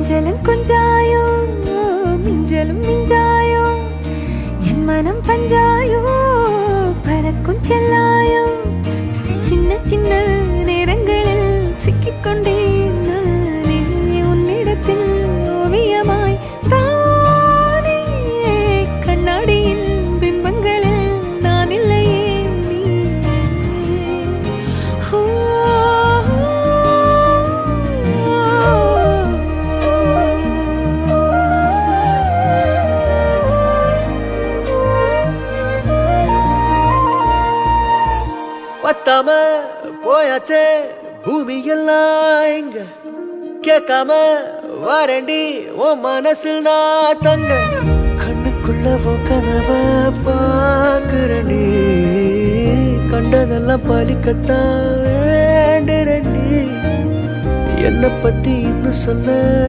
கொஞ்சலும் கொஞ்சாயோ மிஞ்சலும் மிஞ்சாயோ என் மனம் பஞ்சாயோ பறக்கும் செல்லாயோ சின்ன சின்ன நேரங்களில் சிக்கிக்கொண்டேன் நானே உன்னிடத்தில் ஓவியமாய் தானே கண்ணாடியின் பிம்பங்களில் நான் இல்லையே நீ பத்தாம போயாச்சே பூமி எல்லாம் இங்க கேட்காம வாரண்டி உன் மனசில் நான் தங்க கண்ணுக்குள்ள கனவ பாக்குறண்டி கண்டதெல்லாம் பலிக்கத்தான் வேண்டுறண்டி என்னை பத்தி இன்னும் சொல்ல